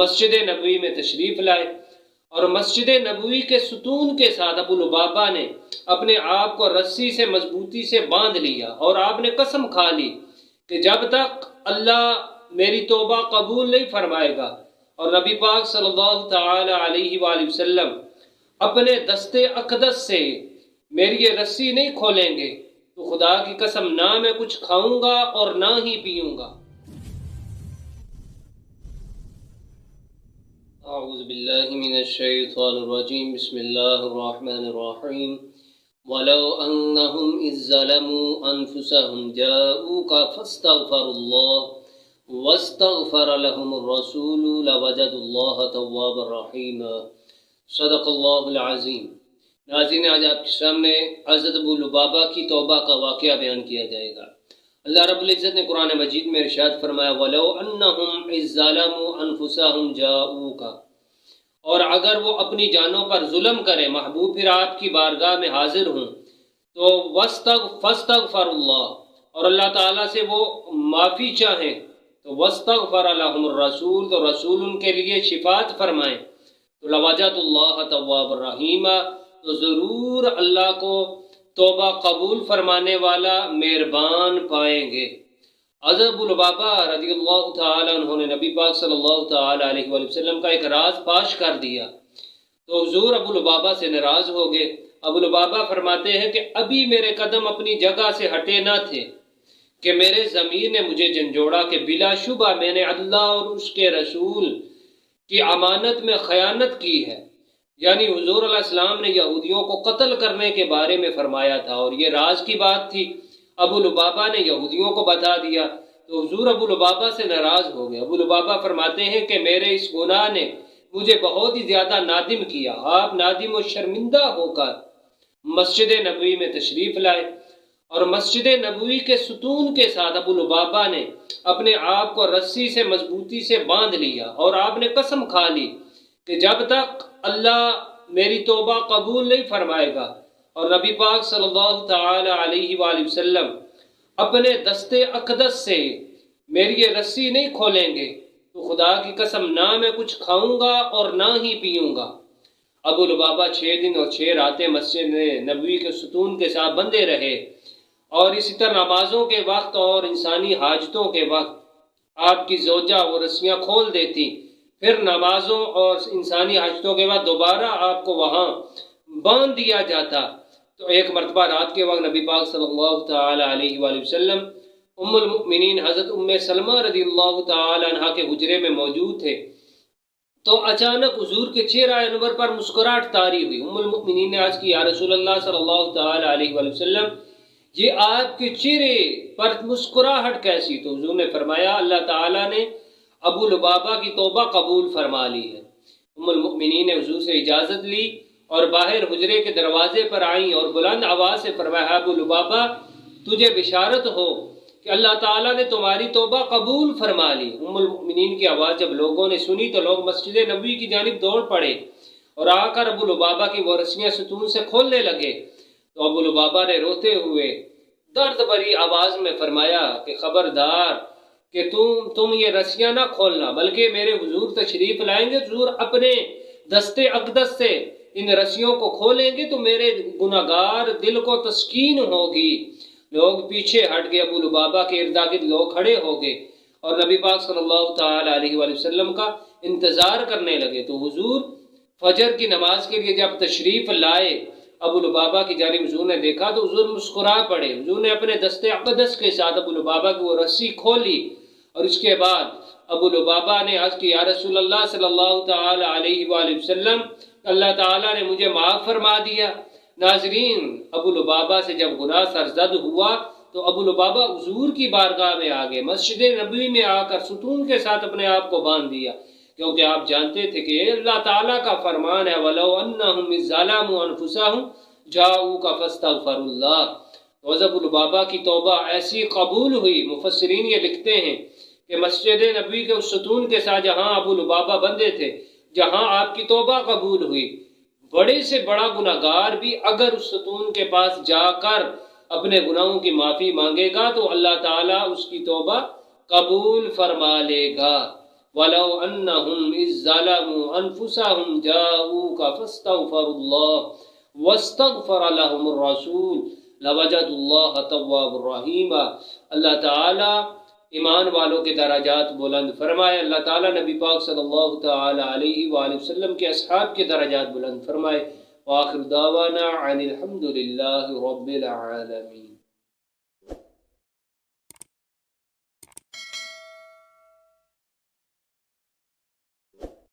مسجد نبوی میں تشریف لائے، اور مسجد نبوی کے ستون کے ساتھ ابو لبابہ نے اپنے آپ کو رسی سے مضبوطی سے باندھ لیا، اور آپ نے قسم کھا لی کہ جب تک اللہ میری توبہ قبول نہیں فرمائے گا اور نبی پاک صلی اللہ تعالی علیہ وآلہ وسلم اپنے دستے اقدس سے میری یہ رسی نہیں کھولیں گے تو خدا کی قسم نہ میں کچھ کھاؤں گا اور نہ ہی پیوں گا۔ اعوذ باللہ من الشیطان الرجیم، بسم اللہ الرحمن الرحیم۔ وَلَوْ أَنَّهُمْ إِذْ ظَلَمُوا أَنفُسَهُمْ جَاءُوكَ فَاسْتَغْفَرُوا اللَّهَ وَاسْتَغْفَرَ لَهُمُ الرَّسُولُ لَوَجَدُوا اللَّهَ تَوَّابًا رَحِيمًا۔ صدق اللہ العظیم۔ ناظرین، آج آپ کے سامنے حضرت ابو لبابہ کی توبہ کا واقعہ بیان کیا جائے گا۔ اللہ رب العزت نے قرآن مجید میں ارشاد فرمایا وَلَوْ أَنَّهُمْ إِذْ ظَلَمُوا أَنفُسَهُمْ جَاءُوكَ، اور اگر وہ اپنی جانوں پر ظلم کریں، محبوب پھر آپ کی بارگاہ میں حاضر ہوں تو فاستغفر اللہ، اور اللہ تعالیٰ سے وہ معافی چاہیں تو واستغفر لهم الرسول، تو رسول ان کے لیے شفاعت فرمائیں تو لوجد اللہ تواب الرحیم، تو ضرور اللہ کو توبہ قبول فرمانے والا مہربان پائیں گے۔ حضرت ابو لبابہ رضی اللہ تعالی عنہ نے نبی پاک صلی اللہ تعالی علیہ وآلہ وسلم کا ایک راز فاش کر دیا تو حضور ابو لبابہ سے ناراض ہو گئے۔ ابو لبابہ فرماتے ہیں کہ ابھی میرے قدم اپنی جگہ سے ہٹے نہ تھے کہ میرے ضمیر نے مجھے جھنجھوڑا کہ بلا شبہ میں نے اللہ اور اس کے رسول کی امانت میں خیانت کی ہے، یعنی حضور علیہ السلام نے یہودیوں کو قتل کرنے کے بارے میں فرمایا تھا اور یہ راز کی بات تھی۔ ابو لبابہ نے یہودیوں کو بتا دیا تو حضور ابو لبابہ سے ناراض ہو گئے۔ ابو لبابہ فرماتے ہیں کہ میرے اس گناہ نے مجھے بہت ہی زیادہ نادم کیا۔ آپ نادم و شرمندہ ہو کر مسجد نبوی میں تشریف لائے، اور مسجد نبوی کے ستون کے ساتھ ابو لبابہ نے اپنے آپ کو رسی سے مضبوطی سے باندھ لیا، اور آپ نے قسم کھا لی کہ جب تک اللہ میری توبہ قبول نہیں فرمائے گا اور نبی پاک صلی اللہ تعالی علیہ وآلہ وسلم اپنے دستے اقدس سے میری یہ رسی نہیں کھولیں گے تو خدا کی قسم نہ میں کچھ کھاؤں گا اور نہ ہی پیوں گا۔ ابو لبابہ 6 دن اور 6 راتیں مسجد نبوی کے ستون کے ساتھ بندے رہے، اور اسی طرح نمازوں کے وقت اور انسانی حاجتوں کے وقت آپ کی زوجہ وہ رسیاں کھول دیتی، پھر نمازوں اور انسانی حاجتوں کے بعد دوبارہ آپ کو وہاں باندھ دیا جاتا۔ تو ایک مرتبہ رات کے وقت نبی پاک صلی اللہ تعالی علیہ وآلہ وسلم ام المؤمنین حضرت ام سلمہ رضی اللہ تعالی عنہ کے حجرے میں موجود تھے، تو اچانک حضور کے چہرہ انور پر مسکراہٹ طاری ہوئی۔ ام المؤمنین نے عرض کی یا رسول اللہ صلی اللہ تعالی علیہ وآلہ وسلم، یہ آپ کے چہرے پر مسکراہٹ کیسی؟ تو حضور نے فرمایا اللہ تعالیٰ نے ابو لبابہ کی توبہ قبول فرما لی ہے۔ ام المؤمنین نے حضور سے اجازت لی اور باہر حجرے کے دروازے پر آئیں اور بلند آواز سے فرمایا ابو لبابہ، تجھے بشارت ہو کہ اللہ تعالیٰ نے تمہاری توبہ قبول فرما لی۔ ام المؤمنین کی آواز جب لوگوں نے سنی تو لوگ مسجد نبوی کی جانب دوڑ پڑے اور آ کر ابو لبابہ کی وہ رسیاں ستون سے کھولنے لگے تو ابو لبابہ نے روتے ہوئے درد بھری آواز میں فرمایا کہ خبردار کہ تم یہ رسیاں نہ کھولنا، بلکہ میرے حضور تشریف لائیں گے، حضور اپنے دستے اقدس سے ان رسیوں کو کھولیں گے تو میرے گناہگار دل کو تسکین ہوگی۔ لوگ پیچھے ہٹ گئے، ابو لبابہ کے ارد گرد لوگ کھڑے ہو گئے اور نبی پاک صلی اللہ تعالی علیہ وآلہ وسلم کا انتظار کرنے لگے۔ تو حضور فجر کی نماز کے لیے جب تشریف لائے، ابو لبابہ کی جانب حضور نے دیکھا تو حضور مسکرا پڑے۔ حضور نے اپنے دستے اقدس کے ساتھ ابو لبابہ کی وہ رسی کھولی، اور اس کے بعد ابو لبابہ نے عرض کی یا رسول اللہ صلی اللہ تعالی علیہ وآلہ وسلم، اللہ تعالیٰ نے مجھے معاف فرما دیا۔ ناظرین، ابو لبابہ سے جب گناہ سرزد ہوا تو ابو لبابہ حضور کی بارگاہ میں آ گئے، مسجد نبوی میں آ کر ستون کے ساتھ اپنے آپ کو باندھ دیا، کیونکہ آپ جانتے تھے کہ اللہ تعالیٰ کا فرمان ہے وَلَوْ أَنَّهُمْ إِذْ ظَلَمُوا أَنفُسَهُمْ جَاءُوكَ فَاسْتَغْفَرُوا اللَّهَ۔ تو ابو لبابہ کی توبہ ایسی قبول ہوئی، مفسرین یہ لکھتے ہیں کہ مسجد نبوی کے اس ستون کے ساتھ جہاں ابو لبابہ بندے تھے، جہاں آپ کی توبہ قبول ہوئی، بڑے سے بڑا گناہگار بھی اگر اس ستون کے پاس جا کر اپنے گناہوں کی معافی مانگے گا تو اللہ تعالیٰ اس کی توبہ قبول فرما لے گا۔ ولو انہم اذ ظلموا انفسهم جاؤوک فاستغفروا اللہ واستغفر لهم الرسول لوجدوا اللہ توابا رحیما۔ اللہ تعالی ایمان والوں کے درجات بلند فرمائے، اللہ تعالی نبی پاک صلی اللہ تعالی علیہ وآلہ وسلم کے اصحاب کے درجات بلند فرمائے۔ وآخر دعوانا عن الحمد للہ رب العالمین۔